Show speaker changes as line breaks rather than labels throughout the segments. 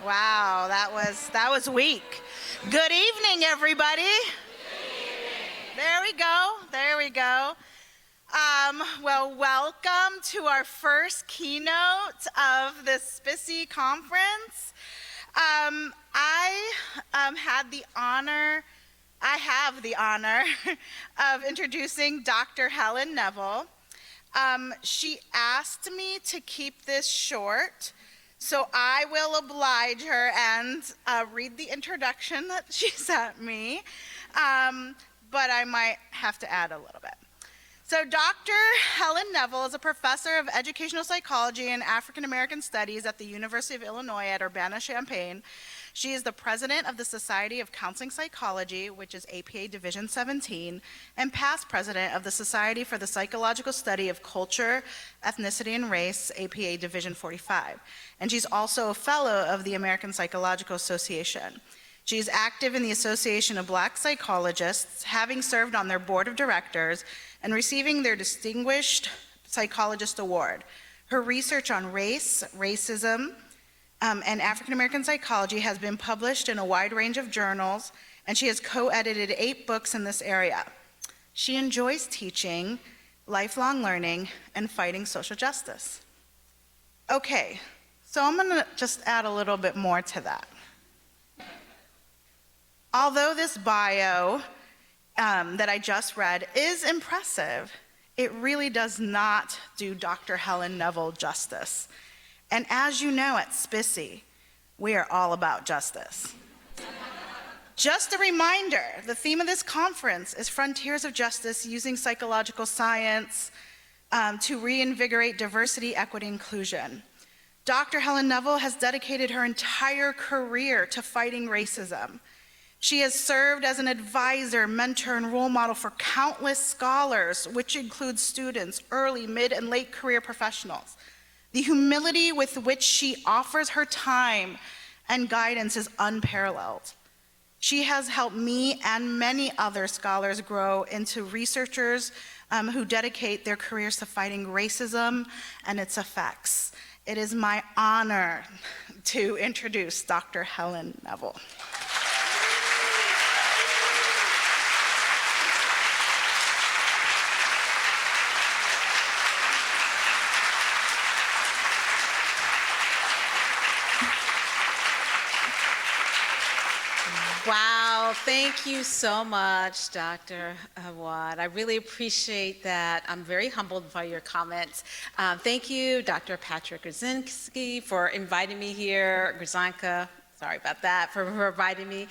Wow, that was weak. Good evening, everybody. There we go. There we go. Well, welcome to our first keynote of the SPSSI conference. I have the honor of introducing Dr. Helen Neville. She asked me to keep this short, so I will oblige her and read the introduction that she sent me, but I might have to add a little bit. So Dr. Helen Neville is a professor of educational psychology and African American studies at the University of Illinois at Urbana-Champaign. She is the president of the Society of Counseling Psychology, which is APA Division 17, and past president of the Society for the Psychological Study of Culture, Ethnicity, and Race, APA Division 45. And she's also a fellow of the American Psychological Association. She is active in the Association of Black Psychologists, having served on their board of directors and receiving their Distinguished Psychologist Award. Her research on race, racism, and African American psychology has been published in a wide range of journals, and she has co-edited 8 books in this area. She enjoys teaching, lifelong learning, and fighting social justice. Okay, so I'm gonna just add a little bit more to that. Although this bio that I just read is impressive, it really does not do Dr. Helen Neville justice. And as you know, at SPSSI, we are all about justice. Just a reminder, the theme of this conference is Frontiers of Justice using psychological science to reinvigorate diversity, equity, inclusion. Dr. Helen Neville has dedicated her entire career to fighting racism. She has served as an advisor, mentor, and role model for countless scholars, which includes students, early, mid, and late career professionals. The humility with which she offers her time and guidance is unparalleled. She has helped me and many other scholars grow into researchers who dedicate their careers to fighting racism and its effects. It is my honor to introduce Dr. Helen Neville.
Wow, thank you so much, Dr. Awad. I really appreciate that. I'm very humbled by your comments. Thank you, Dr. Patrick Grzinski, for inviting me here. Grzanka, sorry about that, for inviting me.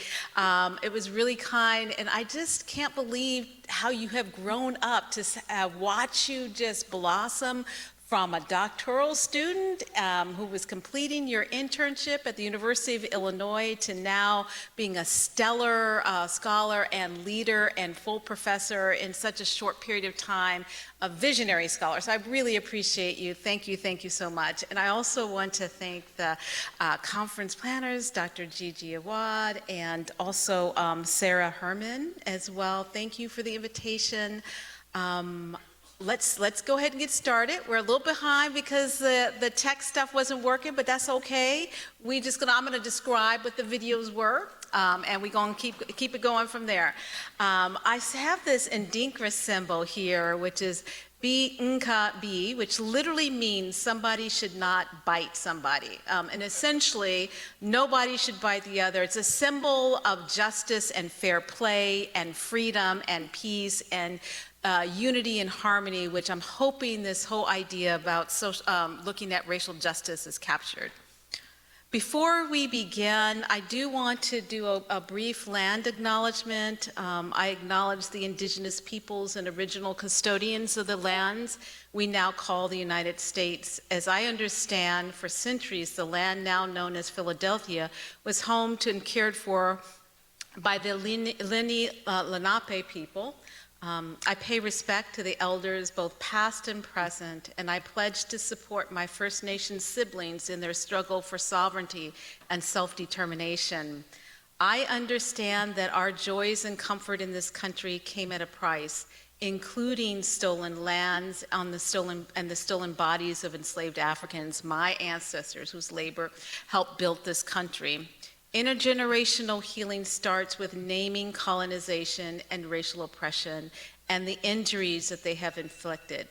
It was really kind, and I just can't believe how you have grown up to watch you just blossom from a doctoral student who was completing your internship at the University of Illinois to now being a stellar scholar and leader and full professor in such a short period of time, a visionary scholar. So I really appreciate you. Thank you so much. And I also want to thank the conference planners, Dr. Gigi Awad, and also Sarah Herman as well. Thank you for the invitation. Let's go ahead and get started. We're a little behind because the tech stuff wasn't working, but that's okay. I'm gonna describe what the videos were, and we're gonna keep it going from there. I have this Indigenous symbol here, which is B, which literally means somebody should not bite somebody. And essentially, nobody should bite the other. It's a symbol of justice and fair play and freedom and peace and unity and harmony, which I'm hoping this whole idea about looking at racial justice is captured. Before we begin, I do want to do a brief land acknowledgement. I acknowledge the Indigenous peoples and original custodians of the lands we now call the United States. As I understand, for centuries, the land now known as Philadelphia was home to and cared for by the Lenape people. I pay respect to the elders, both past and present, and I pledge to support my First Nations siblings in their struggle for sovereignty and self-determination. I understand that our joys and comfort in this country came at a price. including stolen lands on the stolen bodies of enslaved Africans, my ancestors whose labor helped build this country. Intergenerational healing starts with naming colonization and racial oppression and the injuries that they have inflicted.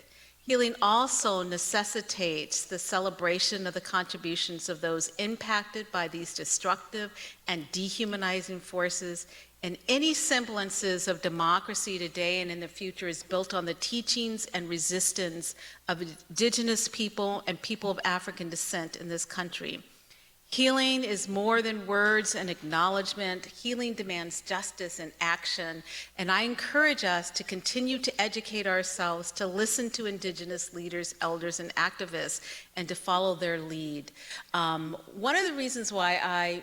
Healing also necessitates the celebration of the contributions of those impacted by these destructive and dehumanizing forces, and any semblances of democracy today and in the future is built on the teachings and resistance of Indigenous people and people of African descent in this country. Healing is more than words and acknowledgement. Healing demands justice and action, and I encourage us to continue to educate ourselves, to listen to Indigenous leaders, elders, and activists, and to follow their lead. One of the reasons why I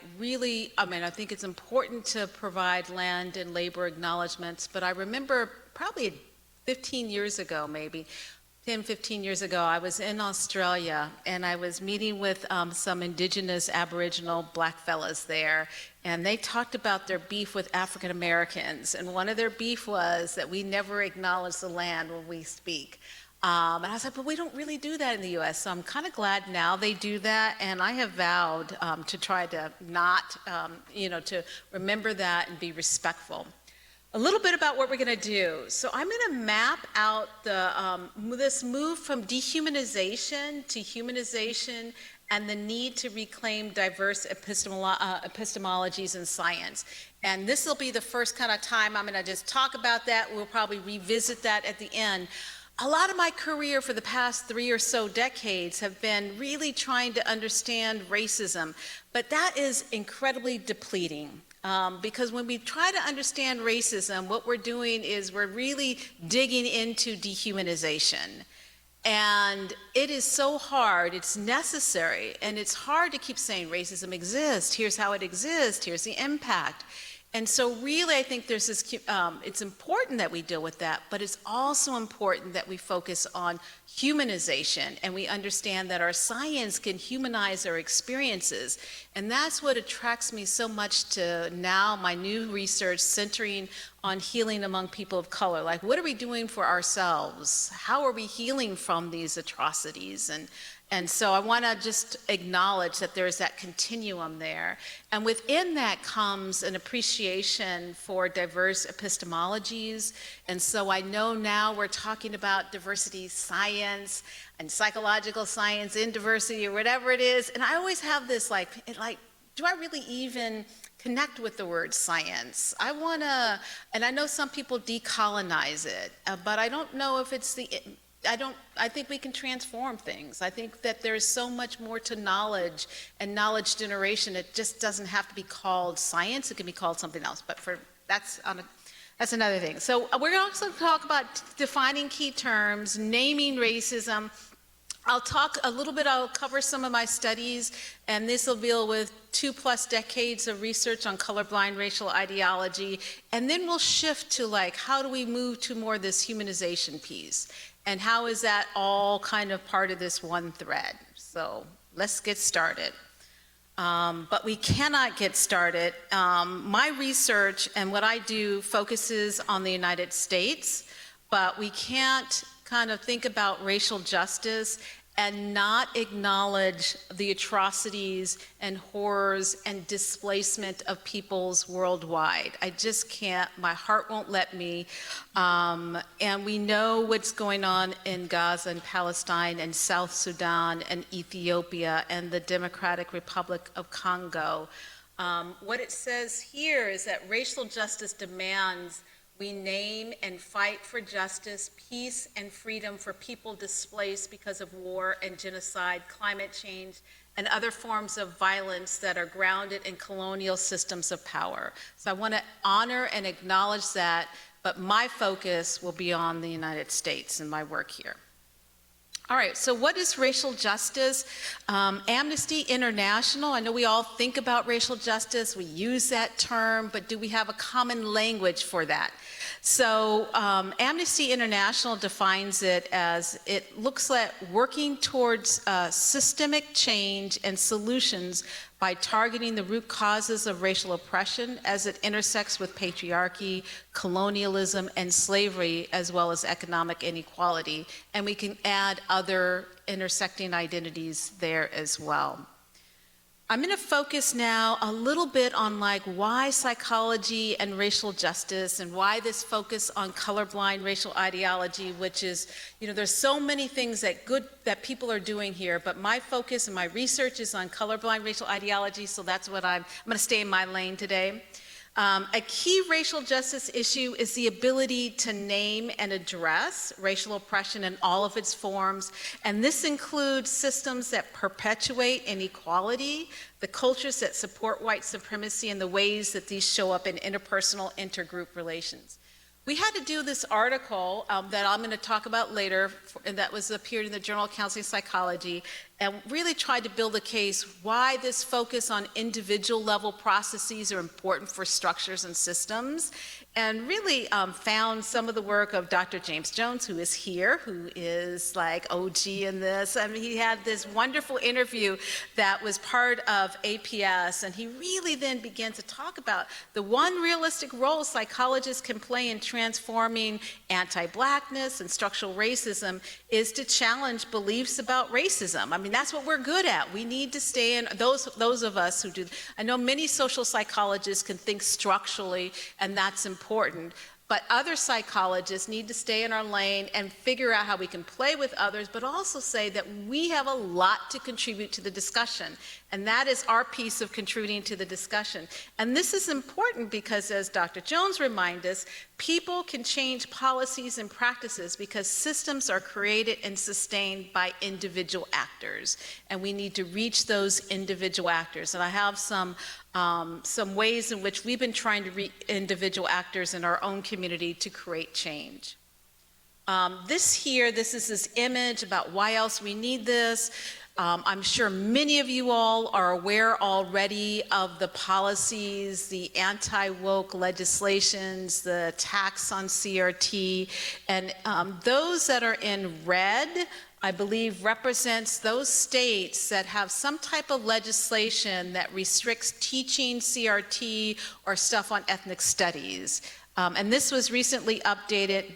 think it's important to provide land and labor acknowledgements, but I remember probably 15 years ago, maybe, 10, 15 years ago, I was in Australia and I was meeting with some Indigenous Aboriginal black fellas there, and they talked about their beef with African Americans, and one of their beef was that we never acknowledge the land when we speak. And I was like, but we don't really do that in the US, so I'm kind of glad now they do that, and I have vowed to try to not, to remember that and be respectful. A little bit about what we're going to do. So I'm going to map out this move from dehumanization to humanization and the need to reclaim diverse epistemologies in science. And this will be the first kind of time I'm going to just talk about that. We'll probably revisit that at the end. A lot of my career for the past 3 or so decades have been really trying to understand racism, but that is incredibly depleting. Because when we try to understand racism, what we're doing is we're really digging into dehumanization. And it is so hard, it's necessary, and it's hard to keep saying racism exists, here's how it exists, here's the impact. And so really I think there's this, it's important that we deal with that, but it's also important that we focus on humanization and we understand that our science can humanize our experiences. And that's what attracts me so much to now my new research centering on healing among people of color. Like, what are we doing for ourselves? How are we healing from these atrocities? And so I want to just acknowledge that there's that continuum there. And within that comes an appreciation for diverse epistemologies. And so I know now we're talking about diversity science and psychological science in diversity or whatever it is. And I always have this like, do I really even connect with the word science? I want to, and I know some people decolonize it, but I don't know if it's I think we can transform things. I think that there's so much more to knowledge and knowledge generation. It just doesn't have to be called science. It can be called something else, but that's another thing. So we're also going to talk about defining key terms, naming racism. I'll talk a little bit, I'll cover some of my studies, and this will deal with 2+ decades of research on colorblind racial ideology, and then we'll shift to like, how do we move to more this humanization piece? And how is that all kind of part of this one thread? So let's get started. But we cannot get started. My research and what I do focuses on the United States, but we can't kind of think about racial justice and not acknowledge the atrocities and horrors and displacement of peoples worldwide. I just can't, my heart won't let me. And we know what's going on in Gaza and Palestine and South Sudan and Ethiopia and the Democratic Republic of Congo. What it says here is that racial justice demands we name and fight for justice, peace, and freedom for people displaced because of war and genocide, climate change, and other forms of violence that are grounded in colonial systems of power. So I want to honor and acknowledge that, but my focus will be on the United States and my work here. All right, so what is racial justice? Amnesty International, I know we all think about racial justice, we use that term, but do we have a common language for that? So Amnesty International defines it as, it looks at working towards systemic change and solutions by targeting the root causes of racial oppression as it intersects with patriarchy, colonialism, and slavery, as well as economic inequality. And we can add other intersecting identities there as well. I'm going to focus now a little bit on like why psychology and racial justice and why this focus on colorblind racial ideology, which is, you know, there's so many things that people are doing here, but my focus and my research is on colorblind racial ideology, so that's what I'm going to stay in my lane today. A key racial justice issue is the ability to name and address racial oppression in all of its forms, and this includes systems that perpetuate inequality, the cultures that support white supremacy, and the ways that these show up in interpersonal, intergroup relations. We had to do this article that I'm going to talk about later, and that was appeared in the Journal of Counseling Psychology, and really tried to build a case why this focus on individual level processes are important for structures and systems, and really found some of the work of Dr. James Jones, who is here, who is like OG in this. I mean, he had this wonderful interview that was part of APS, and he really then began to talk about the one realistic role psychologists can play in transforming anti-Blackness and structural racism is to challenge beliefs about racism. I mean, that's what we're good at. We need to stay in, those of us who do, I know many social psychologists can think structurally, and that's important, but other psychologists need to stay in our lane and figure out how we can play with others, but also say that we have a lot to contribute to the discussion, and that is our piece of contributing to the discussion. And this is important because, as Dr. Jones reminds us, people can change policies and practices because systems are created and sustained by individual actors, and we need to reach those individual actors. And I have some ways in which we've been trying to reach individual actors in our own community to create change. This is this image about why else we need this. I'm sure many of you all are aware already of the policies, the anti-woke legislations, the tax on CRT, and those that are in red, I believe, represents those states that have some type of legislation that restricts teaching CRT or stuff on ethnic studies. And this was recently updated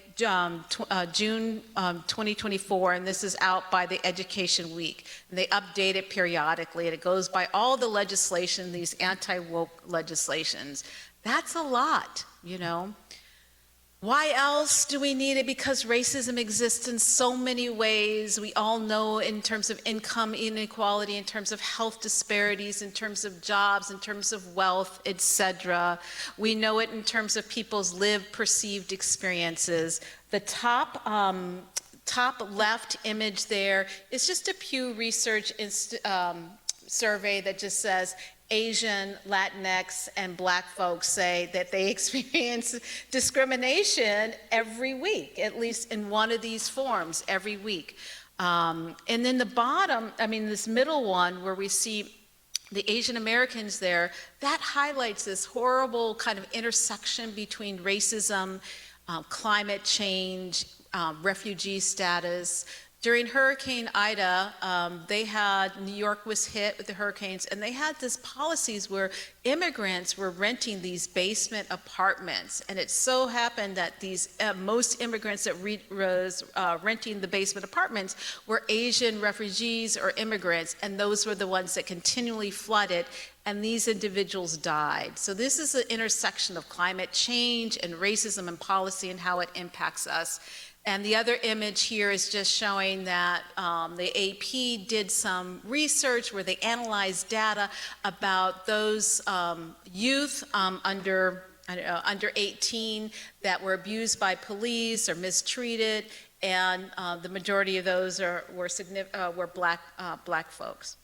June 2024, and this is out by the Education Week. And they update it periodically, and it goes by all the legislation, these anti-woke legislations. That's a lot, you know. Why else do we need it? Because racism exists in so many ways. We all know in terms of income inequality, in terms of health disparities, in terms of jobs, in terms of wealth, etc. We know it in terms of people's lived perceived experiences. The top left image there is just a Pew Research survey that just says Asian, Latinx, and Black folks say that they experience discrimination every week, at least in one of these forms every week. And then the bottom, I mean, this middle one where we see the Asian Americans there, that highlights this horrible kind of intersection between racism, climate change, refugee status. During Hurricane Ida, New York was hit with the hurricanes, and they had these policies where immigrants were renting these basement apartments. And it so happened that these most immigrants that was renting the basement apartments were Asian refugees or immigrants, and those were the ones that continually flooded, and these individuals died. So this is an intersection of climate change and racism and policy and how it impacts us. And the other image here is just showing that the AP did some research where they analyzed data about those youth under 18 that were abused by police or mistreated, and the majority of those were black folks.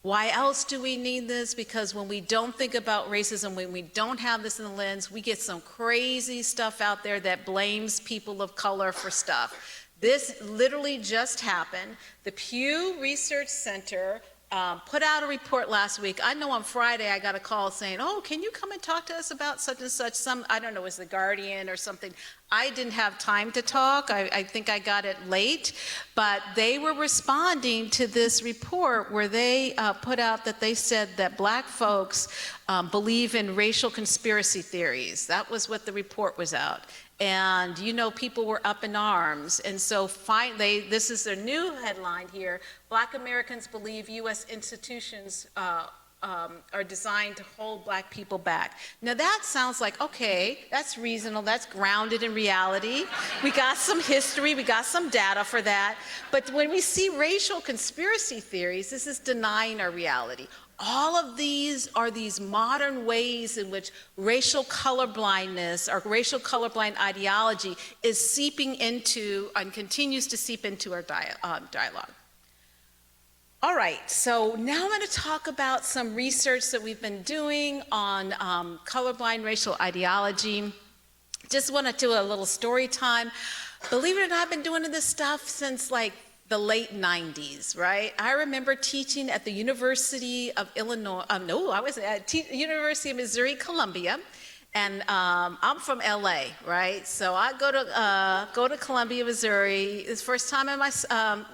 Why else do we need this? Because when we don't think about racism, when we don't have this in the lens, we get some crazy stuff out there that blames people of color for stuff. This literally just happened. The Pew Research Center put out a report last week. I know on Friday I got a call saying, oh, can you come and talk to us about such and such? I don't know, it was the Guardian or something. I didn't have time to talk. I think I got it late, but they were responding to this report where they put out that they said that Black folks believe in racial conspiracy theories. That was what the report was out. And, you know, people were up in arms. And so finally, this is their new headline here, Black Americans believe U.S. institutions are designed to hold Black people back. Now that sounds like, okay, that's reasonable, that's grounded in reality. We got some history, we got some data for that. But when we see racial conspiracy theories, this is denying our reality. All of these are these modern ways in which racial colorblindness or racial colorblind ideology is seeping into and continues to seep into our dialogue. All right, so now I'm going to talk about some research that we've been doing on colorblind racial ideology. Just want to do a little story time. Believe it or not, I've been doing this stuff since like the late 90s, right? I remember teaching at the University of Illinois, no, I was at University of Missouri, Columbia, and I'm from LA, right? So I go to Columbia, Missouri. It's the first time in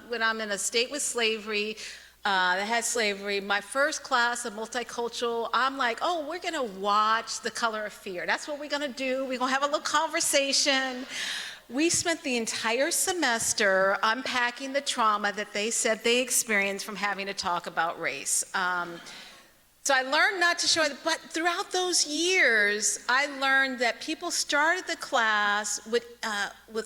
when I'm in a state with slavery, that had slavery. My first class of multicultural, I'm like, oh, we're gonna watch The Color of Fear. That's what we're gonna do. We're gonna have a little conversation. We spent the entire semester unpacking the trauma that they said they experienced from having to talk about race. So I learned not to show it, but throughout those years, I learned that people started the class with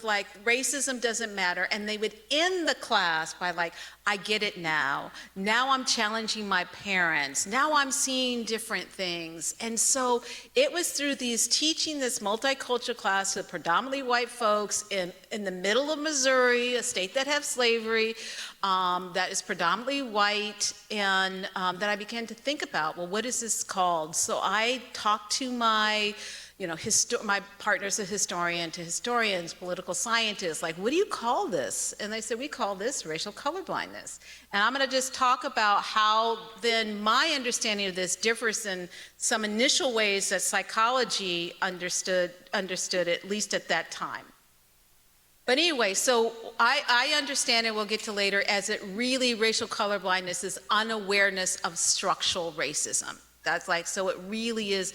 like, racism doesn't matter, and they would end the class by like, I get it now. Now I'm challenging my parents. Now I'm seeing different things. And so it was through teaching this multicultural class to predominantly white folks in the middle of Missouri, a state that has slavery, that is predominantly white, and that I began to think about, well, what is this called? So I talked to my my partner's a historian, to historians, political scientists, like, what do you call this? And they said, we call this racial colorblindness. And I'm gonna just talk about how then my understanding of this differs in some initial ways that psychology understood it, at least at that time. But anyway, so I understand, and we'll get to later, as it really, racial colorblindness is unawareness of structural racism. That's like, so it really is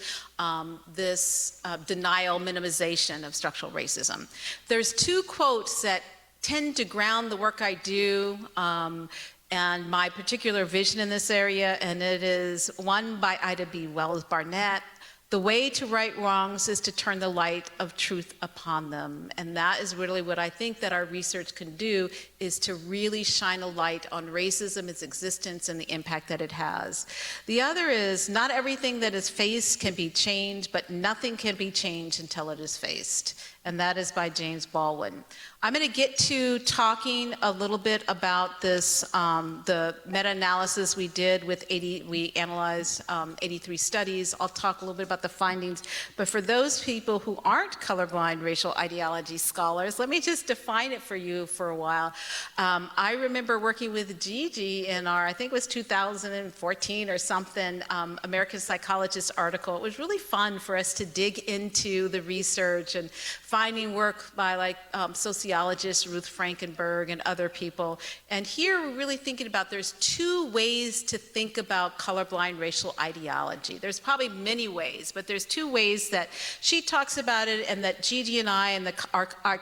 this denial, minimization of structural racism. There's two quotes that tend to ground the work I do and my particular vision in this area, and it is one by Ida B. Wells Barnett. The way to right wrongs is to turn the light of truth upon them. And that is really what I think that our research can do, is to really shine a light on racism, its existence, and the impact that it has. The other is, not everything that is faced can be changed, but nothing can be changed until it is faced. And that is by James Baldwin. I'm going to get to talking a little bit about this, the meta-analysis we did with we analyzed 83 studies. I'll talk a little bit about the findings. But for those people who aren't colorblind racial ideology scholars, let me just define it for you for a while. I remember working with Gigi in our, I think it was 2014 or something, American Psychologist article. It was really fun for us to dig into the research and finding work by like sociologists, Ruth Frankenberg and other people. And here we're really thinking about, there's two ways to think about colorblind racial ideology. There's probably many ways, but there's two ways that she talks about it and that Gigi and I and our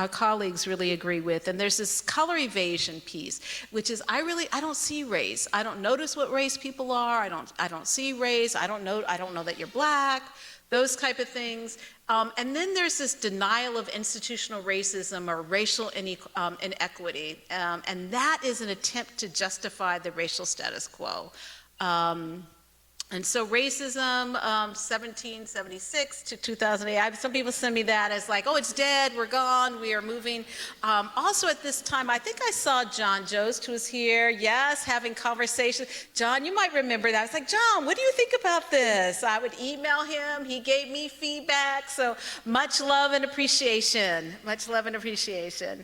colleagues really agree with. And there's this color evasion piece, which is I don't see race. I don't notice what race people are. I don't see race. I don't know that you're Black. Those type of things. And then there's this denial of institutional racism or racial inequity. And that is an attempt to justify the racial status quo. And so racism, 1776 to 2008, some people send me that as like, oh, it's dead, we're gone, we are moving. Also at this time, I think I saw John Jost, who was here, yes, having conversations. John, you might remember that. I was like, John, what do you think about this? I would email him, he gave me feedback, so much love and appreciation, much love and appreciation.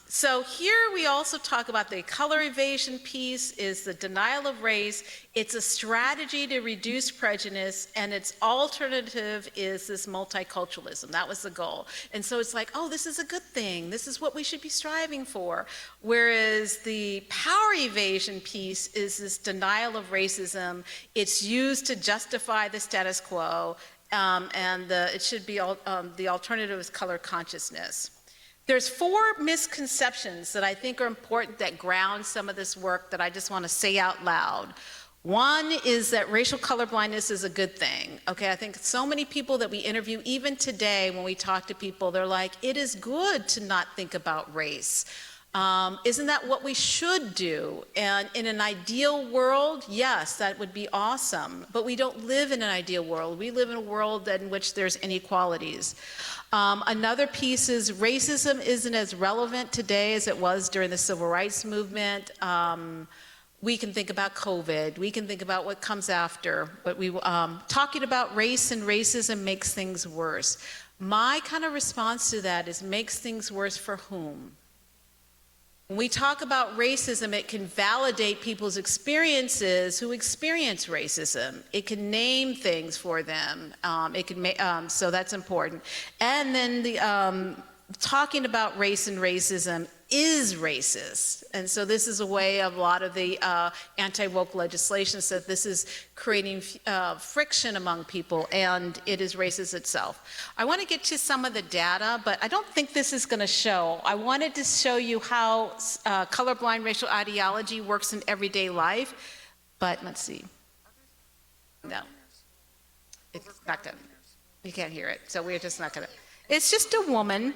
So here we also talk about the color evasion piece is the denial of race. It's a strategy to reduce prejudice, and its alternative is this multiculturalism. That was the goal. And so it's like, oh, this is a good thing. This is what we should be striving for. Whereas the power evasion piece is this denial of racism. It's used to justify the status quo, and it should be the alternative is color consciousness. There's 4 misconceptions that I think are important that ground some of this work that I just want to say out loud. One is that racial colorblindness is a good thing. Okay, I think so many people that we interview, even today when we talk to people, they're like, it is good to not think about race. Isn't that what we should do? And in an ideal world, yes, that would be awesome. But we don't live in an ideal world. We live in a world in which there's inequalities. Another piece is racism isn't as relevant today as it was during the Civil Rights Movement. We can think about COVID. We can think about what comes after. But talking about race and racism makes things worse. My kind of response to that is makes things worse for whom? When we talk about racism, it can validate people's experiences who experience racism. It can name things for them. So that's important. And then talking about race and racism is racist. And so this is a way of a lot of the anti-woke legislation said this is creating friction among people, and it is racist itself. I want to get to some of the data, but I don't think this is going to show. I wanted to show you how colorblind racial ideology works in everyday life, but let's see. No, it's not good. You can't hear it, so we're just not going to. It's just a woman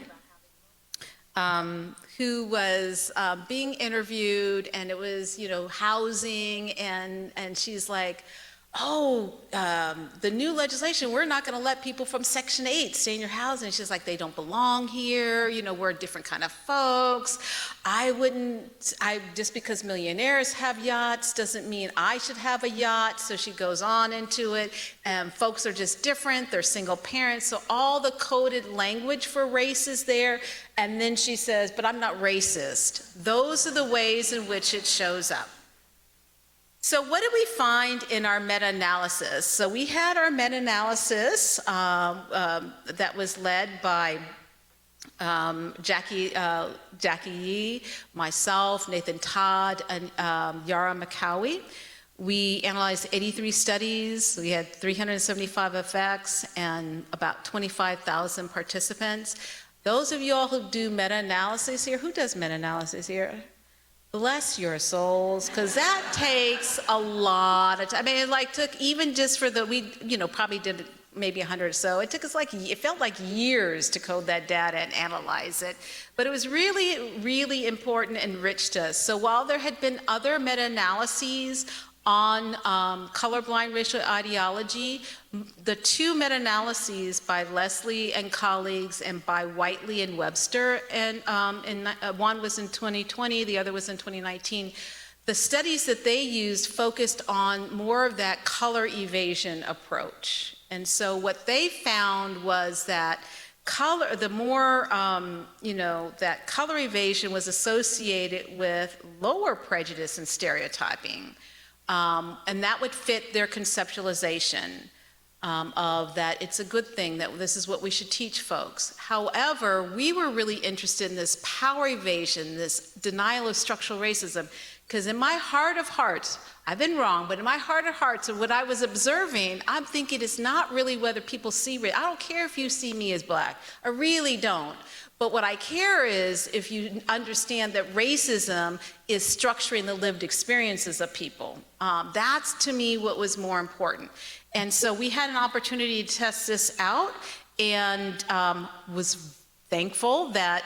who was being interviewed, and it was, housing, and she's like, oh, the new legislation, we're not going to let people from Section 8 stay in your house. And she's like, they don't belong here. We're a different kind of folks. Just because millionaires have yachts doesn't mean I should have a yacht. So she goes on into it, and folks are just different. They're single parents. So all the coded language for race is there. And then she says, but I'm not racist. Those are the ways in which it shows up. So what did we find in our meta-analysis? So we had our meta-analysis that was led by Jackie Yee, myself, Nathan Todd, and Yara McCowie. We analyzed 83 studies. We had 375 effects and about 25,000 participants. Those of you all who do meta-analysis here, who does meta-analysis here? Bless your souls, because that takes a lot of time. I mean, it took even just for we probably did maybe 100 or so. It took us it felt like years to code that data and analyze it. But it was really, really important and rich to us. So while there had been other meta-analyses on colorblind racial ideology, the 2 meta-analyses by Leslie and colleagues and by Whiteley and Webster, and one was in 2020, the other was in 2019. The studies that they used focused on more of that color evasion approach. And so what they found was that that color evasion was associated with lower prejudice and stereotyping. And that would fit their conceptualization of that it's a good thing, that this is what we should teach folks. However, we were really interested in this power evasion, this denial of structural racism, because in my heart of hearts, I've been wrong, but in my heart of hearts of what I was observing, I'm thinking it's not really whether people see race. I don't care if you see me as black. I really don't. But what I care is if you understand that racism is structuring the lived experiences of people. That's, to me, what was more important. And so we had an opportunity to test this out, and was thankful that,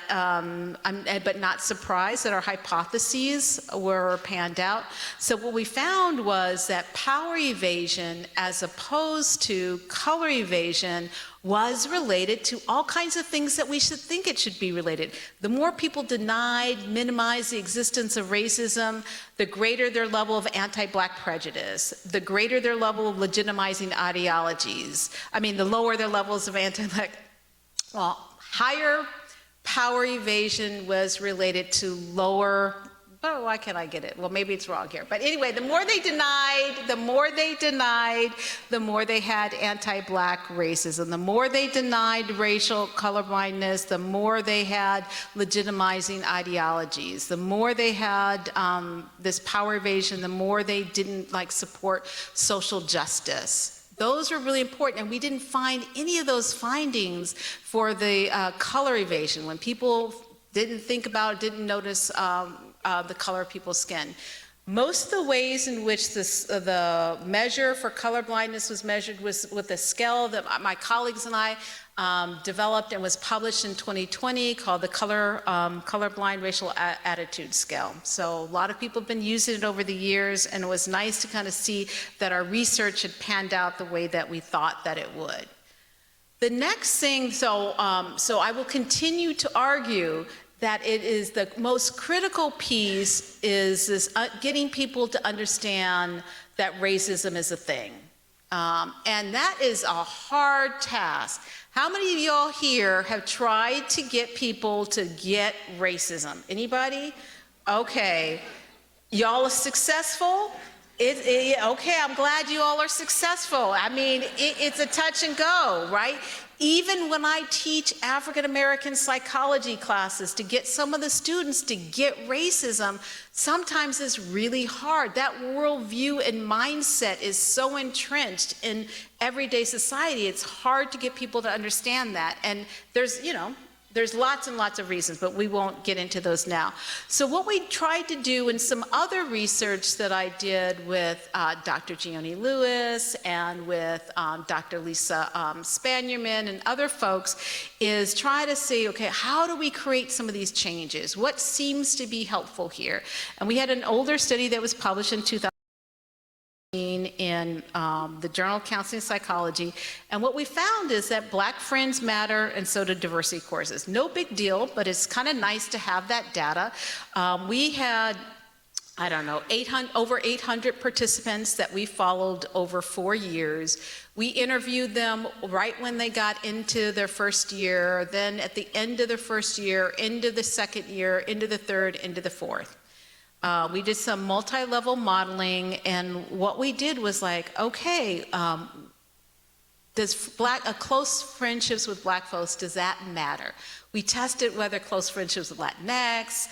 but not surprised that our hypotheses were panned out. So what we found was that power evasion, as opposed to color evasion, was related to all kinds of things that we should think it should be related. The more people denied, minimized the existence of racism, the greater their level of anti-black prejudice, the greater their level of legitimizing ideologies. I mean, the lower their levels of anti-black, higher power evasion was related to lower, oh, why can't I get it? Well, maybe it's wrong here. But anyway, the more they denied, the more they had anti-Black racism. The more they denied racial colorblindness, the more they had legitimizing ideologies. The more they had this power evasion, the more they didn't support social justice. Those are really important, and we didn't find any of those findings for the color evasion, when people didn't think about, didn't notice the color of people's skin. Most of the ways in which the measure for colorblindness was measured was with a scale that my colleagues and I developed and was published in 2020 called the Colorblind Racial Attitude Scale. So a lot of people have been using it over the years, and it was nice to kind of see that our research had panned out the way that we thought that it would. The next thing, so I will continue to argue that it is the most critical piece is this getting people to understand that racism is a thing. And that is a hard task. How many of y'all here have tried to get people to get racism? Anybody? Okay. Y'all are successful? Okay, I'm glad you all are successful. I mean, it's a touch and go, right? Even when I teach African American psychology classes to get some of the students to get racism, sometimes it's really hard. That worldview and mindset is so entrenched in everyday society, it's hard to get people to understand that. And there's lots and lots of reasons, but we won't get into those now. So what we tried to do in some other research that I did with Dr. Gioni Lewis and with Dr. Lisa Spanierman and other folks is try to see, okay, how do we create some of these changes? What seems to be helpful here? And we had an older study that was published in 2000. In the Journal of Counseling Psychology, and what we found is that Black friends matter, and so do diversity courses. No big deal, but it's kind of nice to have that data. We had, I don't know, over 800 participants that we followed over 4 years. We interviewed them right when they got into their first year, then at the end of their first year, into the second year, into the third, into the fourth. We did some multi-level modeling, and what we did was okay, does close friendships with Black folks, does that matter? We tested whether close friendships with Latinx,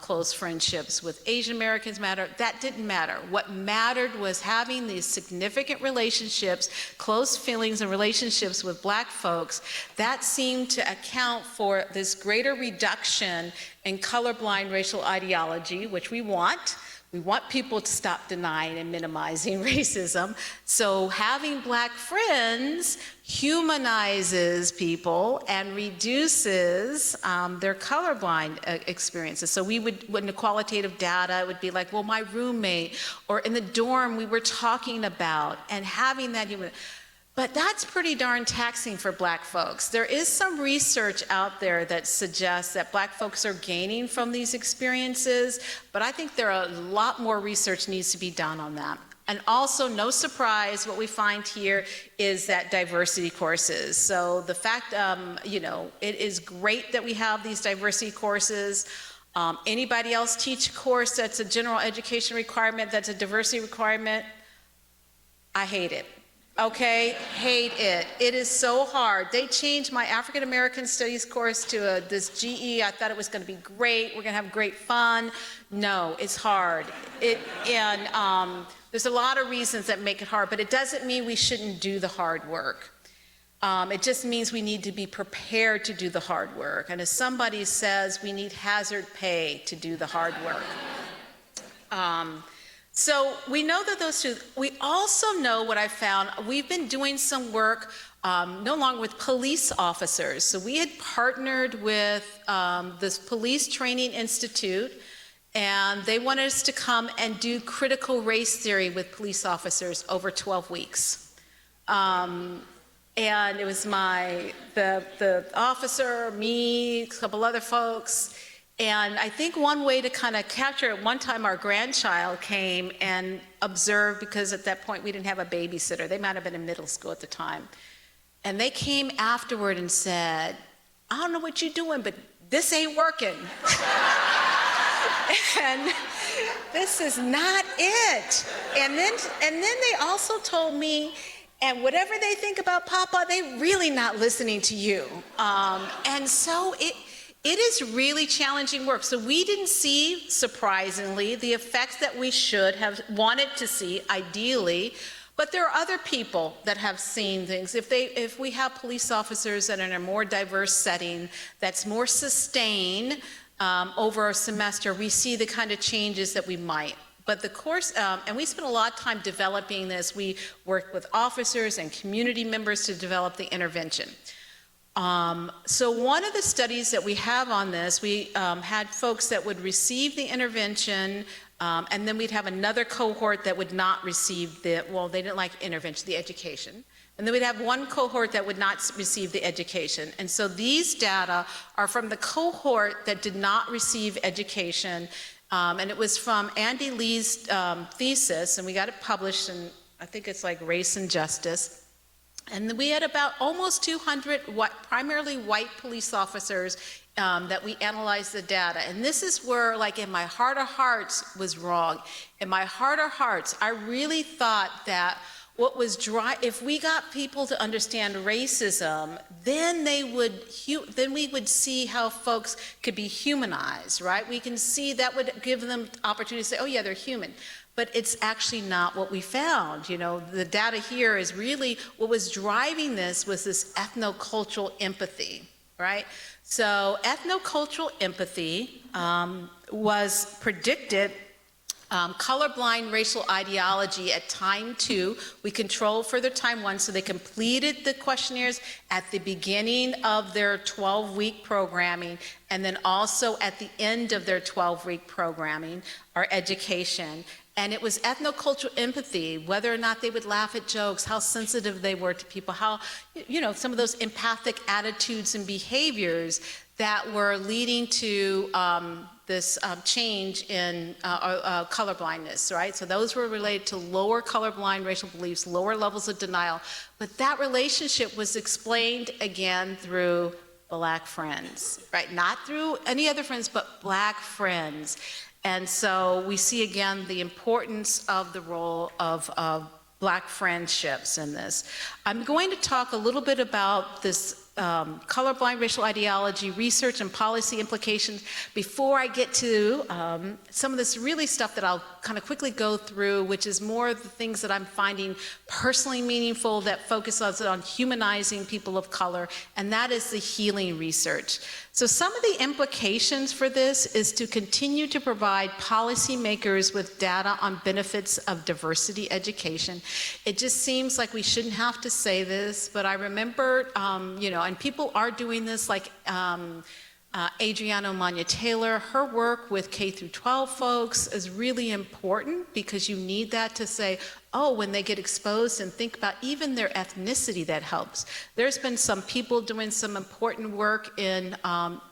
close friendships with Asian Americans matter. That didn't matter. What mattered was having these significant relationships, close feelings and relationships with Black folks. That seemed to account for this greater reduction in colorblind racial ideology, which we want. We want people to stop denying and minimizing racism. So having Black friends humanizes people and reduces their colorblind experiences. So we would, in the qualitative data, it would be like, well, my roommate, or in the dorm we were talking about, and having that human. But that's pretty darn taxing for Black folks. There is some research out there that suggests that Black folks are gaining from these experiences, but I think there are a lot more research needs to be done on that. And also, no surprise, what we find here is that diversity courses. So the fact, it is great that we have these diversity courses. Anybody else teach a course that's a general education requirement, that's a diversity requirement? I hate it. Okay, hate it. It is so hard. They changed my African American Studies course to this GE. I thought it was going to be great. We're going to have great fun. No, it's hard. There's a lot of reasons that make it hard, but it doesn't mean we shouldn't do the hard work. It just means we need to be prepared to do the hard work. And as somebody says, we need hazard pay to do the hard work. So we know that those two, we also know what I found, we've been doing some work no longer with police officers. So we had partnered with this Police Training Institute, and they wanted us to come and do critical race theory with police officers over 12 weeks. And it was the officer, me, a couple other folks. And I think one way to kind of capture it, one time our grandchild came and observed, because at that point we didn't have a babysitter. They might have been in middle school at the time. And they came afterward and said, I don't know what you're doing, but this ain't working. And this is not it. And then they also told me, and whatever they think about Papa, they really not listening to you. And so it is really challenging work. So we didn't see, surprisingly, the effects that we should have wanted to see, ideally. But there are other people that have seen things. If we have police officers that are in a more diverse setting, that's more sustained over a semester, we see the kind of changes that we might. But the course, and we spent a lot of time developing this. We worked with officers and community members to develop the intervention. So one of the studies that we have on this, we had folks that would receive the intervention, and then we'd have another cohort that would not receive they didn't like intervention, the education. And then we'd have one cohort that would not receive the education. And so these data are from the cohort that did not receive education, and it was from Andy Lee's thesis, and we got it published in, I think it's like Race and Justice. And then we had about almost 200 primarily white police officers that we analyzed the data. And this is where, like, in my heart of hearts was wrong. In my heart of hearts, I really thought that what was if we got people to understand racism, then we would see how folks could be humanized, right? We can see that would give them opportunity to say, oh yeah, they're human. But it's actually not what we found. You know, the data here is really what was driving this was this ethnocultural empathy, right? So ethnocultural empathy was predicted. Colorblind racial ideology at time 2, we controlled for their time 1, so they completed the questionnaires at the beginning of their 12-week programming, and then also at the end of their 12-week programming, or education. And it was ethnocultural empathy, whether or not they would laugh at jokes, how sensitive they were to people, how, you know, some of those empathic attitudes and behaviors that were leading to this change in colorblindness, right? So those were related to lower colorblind racial beliefs, lower levels of denial. But that relationship was explained again through Black friends, right? Not through any other friends, but Black friends. And so we see again the importance of the role of Black friendships in this. I'm going to talk a little bit about this colorblind racial ideology research and policy implications before I get to some of this really stuff that I'll kind of quickly go through, which is more the things that I'm finding personally meaningful that focuses on humanizing people of color, and that is the healing research. So some of the implications for this is to continue to provide policymakers with data on benefits of diversity education. It just seems like we shouldn't have to say this, but I remember, you know, and people are doing this, like Adriano Manya-Taylor, her work with K through 12 folks is really important because you need that to say, oh, when they get exposed and think about even their ethnicity, that helps. There's been some people doing some important work in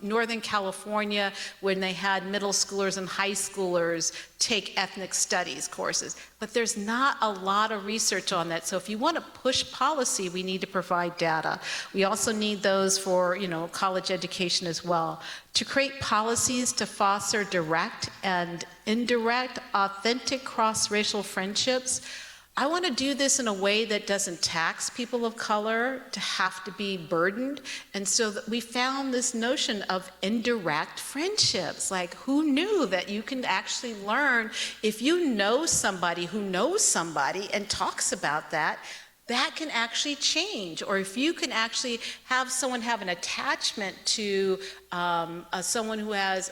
Northern California when they had middle schoolers and high schoolers take ethnic studies courses, but there's not a lot of research on that. So if you want to push policy, we need to provide data. We also need those for, you know, college education as well. To create policies to foster direct and indirect, authentic cross-racial friendships. I want to do this in a way that doesn't tax people of color to have to be burdened. And so that we found this notion of indirect friendships. Like, who knew that you can actually learn if you know somebody who knows somebody and talks about that, that can actually change. Or if you can actually have someone have an attachment to someone who has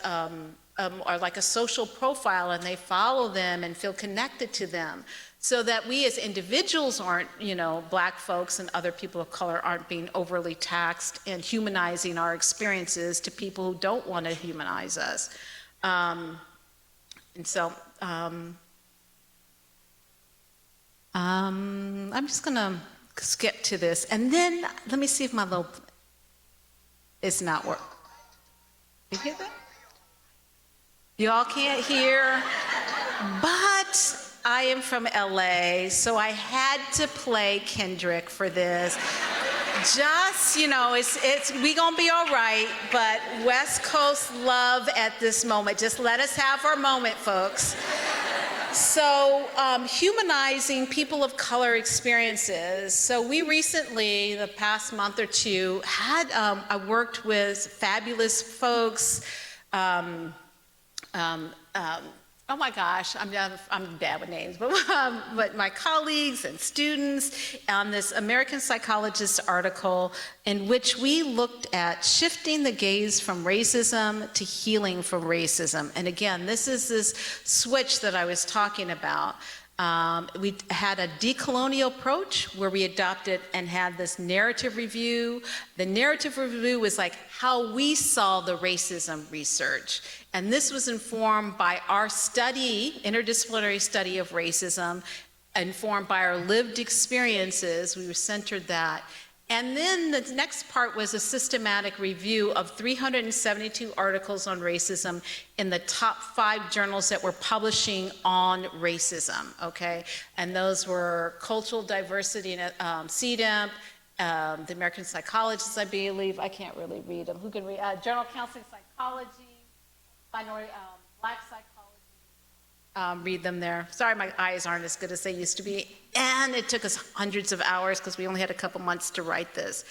or like a social profile, and they follow them and feel connected to them, so that we as individuals aren't, you know, Black folks and other people of color aren't being overly taxed and humanizing our experiences to people who don't want to humanize us. And so I'm just gonna skip to this, and then let me see if my little, it's not working. You hear that? Y'all can't hear, but I am from LA, so I had to play Kendrick for this. Just, we gonna be all right, but West Coast love at this moment. Just let us have our moment, folks. So, humanizing people of color experiences. So we recently, the past month or two, I worked with fabulous folks. Oh my gosh, I'm bad with names, but my colleagues and students on this American Psychologist article in which we looked at shifting the gaze from racism to healing from racism. And again, this is this switch that I was talking about. We had a decolonial approach where we adopted and had this narrative review. The narrative review was like how we saw the racism research. And this was informed by our study, interdisciplinary study of racism, informed by our lived experiences. We centered that. And then the next part was a systematic review of 372 articles on racism in the top 5 journals that were publishing on racism, okay? And those were Cultural Diversity and CDEMP, the American Psychologists, I believe. I can't really read them. Who can read? Journal of Counseling Psychology, Minority, Black Psychology. Read them there. Sorry, my eyes aren't as good as they used to be. And it took us hundreds of hours because we only had a couple months to write this.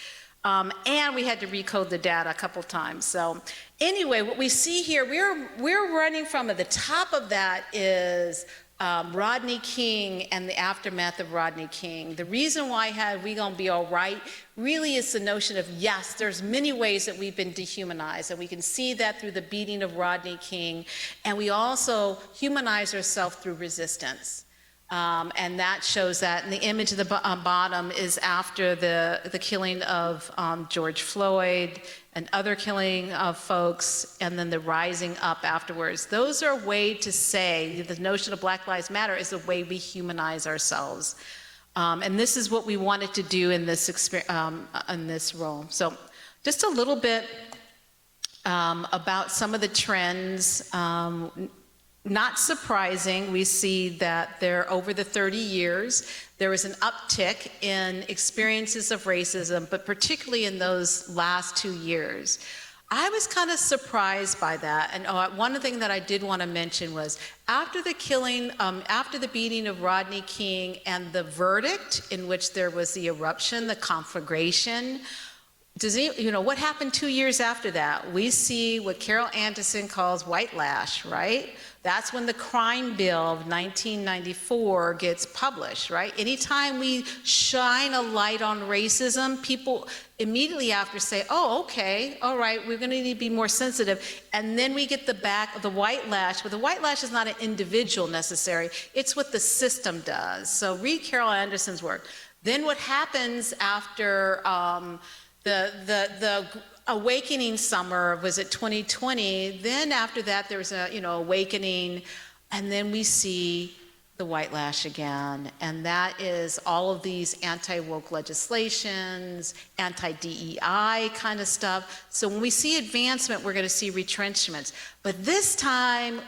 And we had to recode the data a couple times. So anyway, what we see here, we're running from at the top of that is Rodney King and the aftermath of Rodney King. The reason why we gonna be all right really is the notion of, yes, there's many ways that we've been dehumanized, and we can see that through the beating of Rodney King, and we also humanize ourselves through resistance. And that shows that, and the image at the bottom is after the killing of George Floyd and other killing of folks, and then the rising up afterwards. Those are a way to say the notion of Black Lives Matter is the way we humanize ourselves. And this is what we wanted to do in this role. So just a little bit about some of the trends. Not surprising, we see that over the 30 years, there was an uptick in experiences of racism, but particularly in those last 2 years. I was kind of surprised by that. And one thing that I did want to mention was after the killing, after the beating of Rodney King and the verdict in which there was the eruption, the conflagration, what happened 2 years after that? We see what Carol Anderson calls white lash, right? That's when the crime bill of 1994 gets published, right? Anytime we shine a light on racism, people immediately after say, oh, okay, all right, we're gonna need to be more sensitive. And then we get the white lash, but the white lash is not an individual necessary, it's what the system does. So read Carol Anderson's work. Then what happens after the awakening summer, was it 2020? Then after that, there was a awakening, and then we see the white lash again, and that is all of these anti-woke legislations, anti-DEI kind of stuff. So when we see advancement, we're going to see retrenchments. But this time,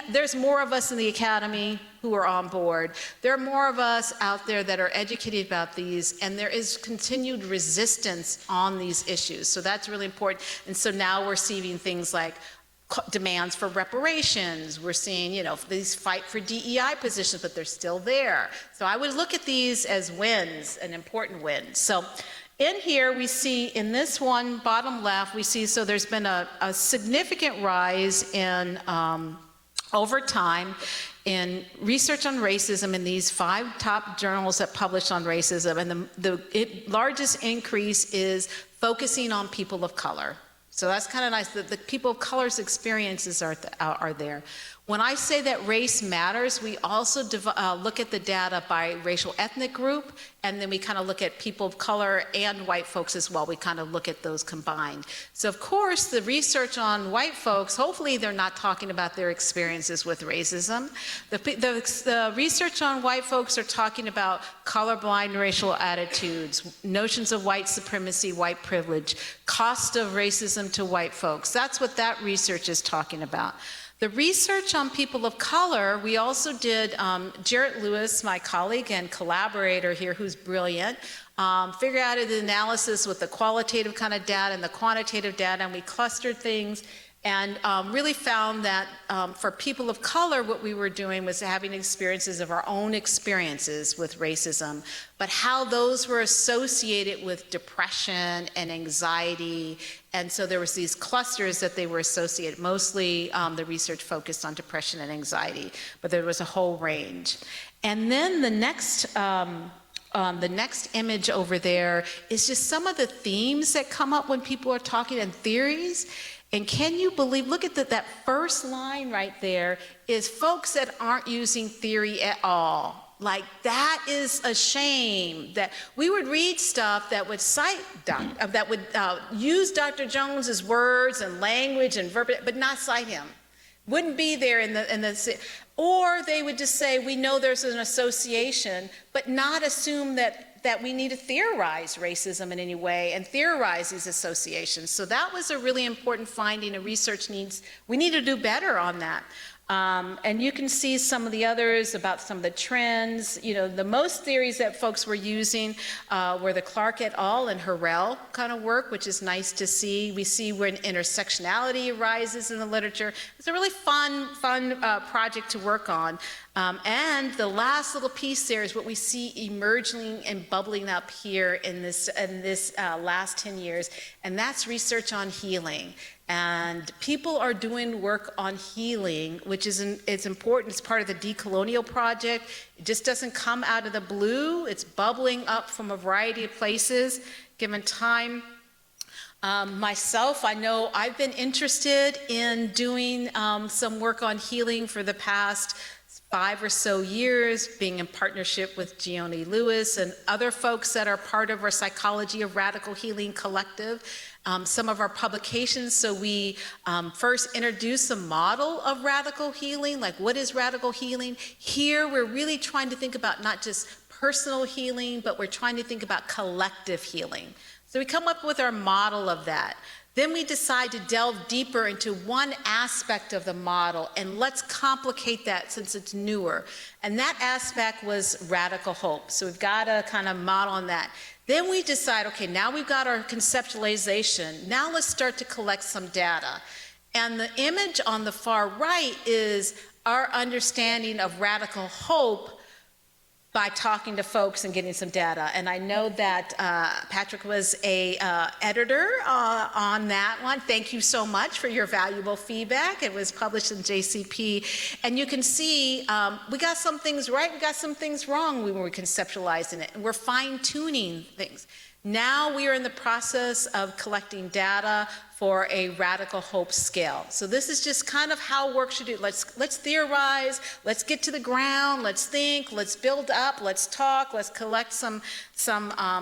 there's more of us in the academy who are on board. There are more of us out there that are educated about these, and there is continued resistance on these issues. So that's really important. And so now we're seeing things like demands for reparations. We're seeing, these fight for DEI positions, but they're still there. So I would look at these as wins, an important win. So in here, we see in this one, bottom left, we see, so there's been a significant rise in, over time, in research on racism in these 5 top journals that publish on racism. And the largest increase is focusing on people of color. So that's kind of nice that the people of color's experiences are there. When I say that race matters, we also look at the data by racial ethnic group, and then we kind of look at people of color and white folks as well. We kind of look at those combined. So of course, the research on white folks, hopefully they're not talking about their experiences with racism. The research on white folks are talking about colorblind racial attitudes, notions of white supremacy, white privilege, cost of racism to white folks. That's what that research is talking about. The research on people of color, we also did, Jarrett Lewis, my colleague and collaborator here, who's brilliant, figured out the analysis with the qualitative kind of data and the quantitative data, and we clustered things and really found that for people of color, what we were doing was having experiences of our own experiences with racism, but how those were associated with depression and anxiety. And so there was these clusters that they were associated. Mostly the research focused on depression and anxiety, but there was a whole range. And then the next image over there is just some of the themes that come up when people are talking and theories. And can you believe, look at that first line right there is folks that aren't using theory at all. Like, that is a shame that we would read stuff that would cite, that would use Dr. Jones's words and language and verb, but not cite him. Wouldn't be there in the, or they would just say, we know there's an association, but not assume that we need to theorize racism in any way and theorize these associations. So that was a really important finding, and research we need to do better on that. And you can see some of the others about some of the trends. You know, the most theories that folks were using were the Clark et al. And Harrell kind of work, which is nice to see. We see when intersectionality arises in the literature. It's a really fun project to work on. And the last little piece there is what we see emerging and bubbling up here in this last 10 years, and that's research on healing. And people are doing work on healing, which is it's important. It's part of the Decolonial Project. It just doesn't come out of the blue. It's bubbling up from a variety of places, given time. Myself, I know I've been interested in doing some work on healing for the past 5 or so years, being in partnership with Gioni Lewis and other folks that are part of our Psychology of Radical Healing collective. Some of our publications, so we first introduced a model of radical healing, like what is radical healing? Here we're really trying to think about not just personal healing, but we're trying to think about collective healing. So we come up with our model of that. Then we decide to delve deeper into one aspect of the model, and let's complicate that since it's newer. And that aspect was radical hope. So we've got a kind of model on that. Then we decide, okay, now we've got our conceptualization. Now let's start to collect some data. And the image on the far right is our understanding of radical hope by talking to folks and getting some data. And I know that Patrick was a editor on that one. Thank you so much for your valuable feedback. It was published in JCP. And you can see we got some things right, we got some things wrong when we were conceptualizing it. And we're fine-tuning things. Now we are in the process of collecting data for a radical hope scale. So this is just kind of how work should do. Let's theorize, let's get to the ground, let's think, let's build up, let's talk, let's collect some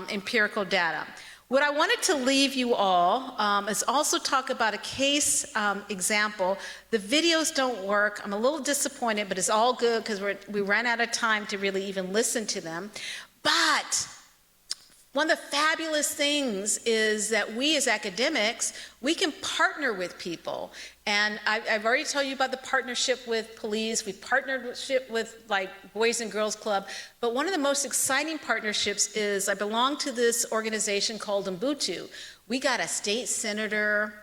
empirical data. What I wanted to leave you all is also talk about a case example. The videos don't work. I'm a little disappointed, but it's all good because we ran out of time to really even listen to them. But one of the fabulous things is that we as academics, we can partner with people. And I've already told you about the partnership with police. We partnered with like Boys and Girls Club. But one of the most exciting partnerships is I belong to this organization called Ubuntu. We got a state senator.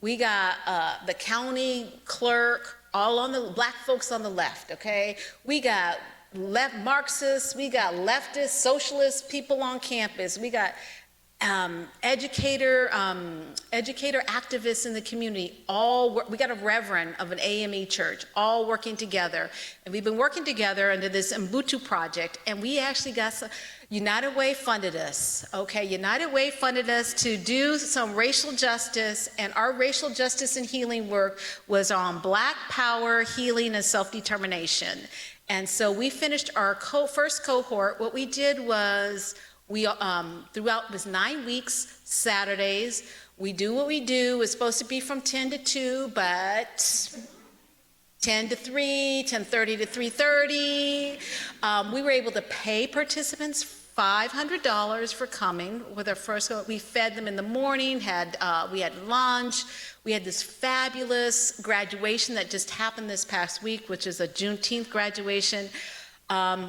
We got the county clerk, all on the black folks on the left, okay? We got left Marxists, we got leftist, socialist people on campus, we got educator activists in the community, we got a reverend of an AME church, all working together. And we've been working together under this Ubuntu project, and we actually got some, United Way funded us, okay? United Way funded us to do some racial justice, and our racial justice and healing work was on Black power, healing, and self-determination. And so we finished our first cohort. What we did was throughout, it was 9 weeks, Saturdays. We do what we do. It's supposed to be from 10 to 2, but 10 to 3, 10:30 to 3:30. We were able to pay participants $500 for coming with our first. We fed them in the morning. We had lunch. We had this fabulous graduation that just happened this past week, which is a Juneteenth graduation.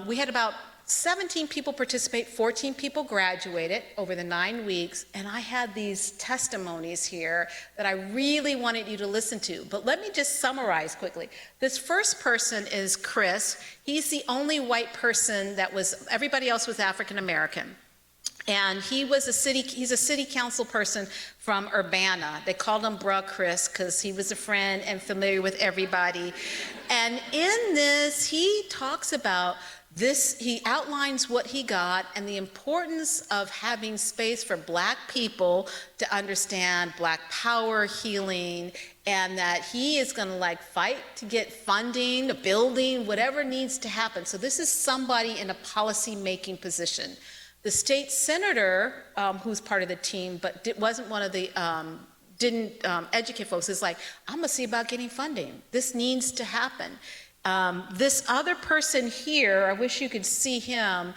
We had about 17 people participate, 14 people graduated over the 9 weeks, and I had these testimonies here that I really wanted you to listen to. But let me just summarize quickly. This first person is Chris. He's the only white person everybody else was African American. And he's a city council person from Urbana. They called him Bruh Chris because he was a friend and familiar with everybody. And in this, he talks about this, he outlines what he got and the importance of having space for Black people to understand Black power, healing, and that he is going to fight to get funding, a building, whatever needs to happen. So this is somebody in a policy-making position. The state senator, who's part of the team, but wasn't one of the, didn't educate folks, is like, I'm going to see about getting funding. This needs to happen. This other person here, I wish you could see him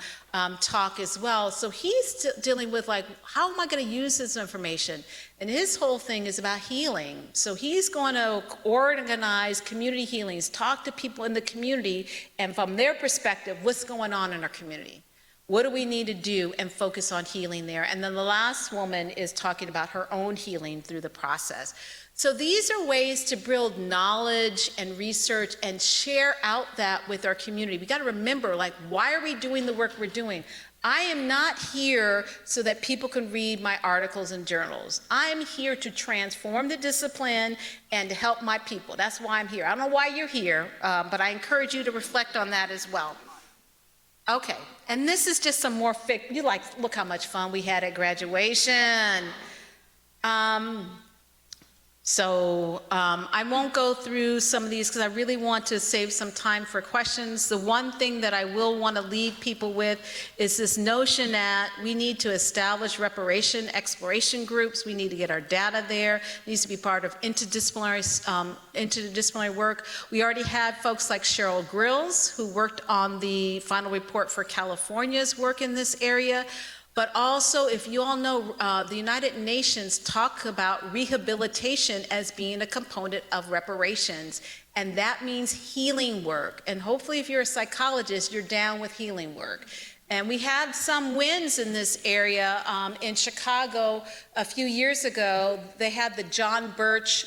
talk as well. So he's dealing with how am I going to use this information? And his whole thing is about healing. So he's going to organize community healings, talk to people in the community, and from their perspective, what's going on in our community? What do we need to do and focus on healing there? And then the last woman is talking about her own healing through the process. So these are ways to build knowledge and research and share out that with our community. We got to remember, why are we doing the work we're doing? I am not here so that people can read my articles and journals. I'm here to transform the discipline and to help my people. That's why I'm here. I don't know why you're here, but I encourage you to reflect on that as well. Okay, and this is just some more look how much fun we had at graduation. I won't go through some of these because I really want to save some time for questions. The one thing that I will want to leave people with is this notion that we need to establish reparation exploration groups. We need to get our data there. It needs to be part of interdisciplinary work. We already had folks like Cheryl Grills, who worked on the final report for California's work in this area. But also, if you all know, the United Nations talk about rehabilitation as being a component of reparations, and that means healing work. And hopefully, if you're a psychologist, you're down with healing work. And we had some wins in this area. In Chicago, a few years ago, they had the John Birch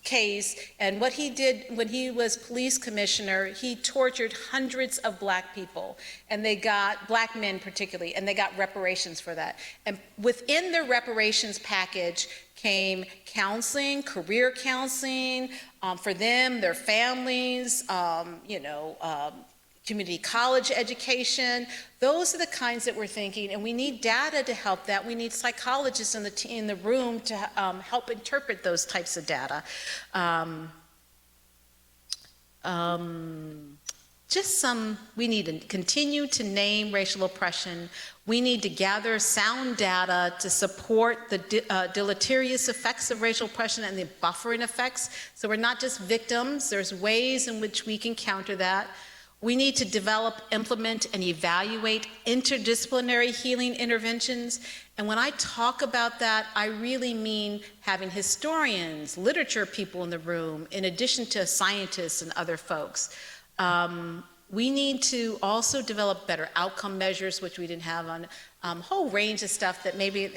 case, and what he did when he was police commissioner, he tortured hundreds of Black people, and they got, Black men particularly, and they got reparations for that. And within the reparations package came counseling, career counseling for them, their families, community college education. Those are the kinds that we're thinking, and we need data to help that. We need psychologists in the room to help interpret those types of data. We need to continue to name racial oppression. We need to gather sound data to support the deleterious effects of racial oppression and the buffering effects. So we're not just victims. There's ways in which we can counter that. We need to develop, implement, and evaluate interdisciplinary healing interventions. And when I talk about that, I really mean having historians, literature people in the room, in addition to scientists and other folks. We need to also develop better outcome measures, which we didn't have on a whole range of stuff that maybe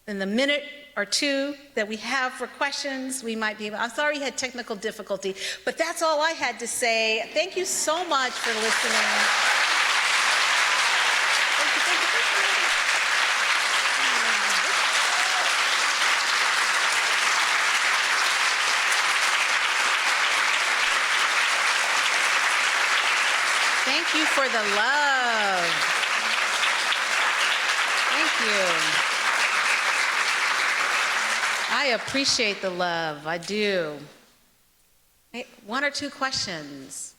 in the minute or two that we have for questions, we might be able, I'm sorry you had technical difficulty, but that's all I had to say. Thank you so much for listening. Thank you for the love. Thank you. I appreciate the love, I do. Hey, one or two questions.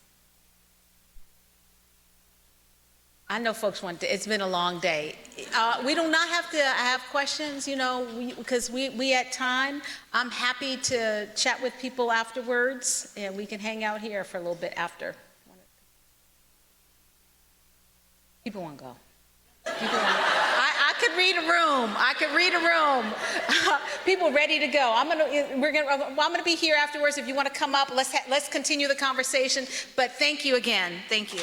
I know folks want to, it's been a long day. We do not have to have questions, because we at time. I'm happy to chat with people afterwards, and we can hang out here for a little bit after. People want to go. I could read a room. I could read a room. People ready to go. I'm gonna be here afterwards. If you want to come up, let's continue the conversation. But thank you again. Thank you.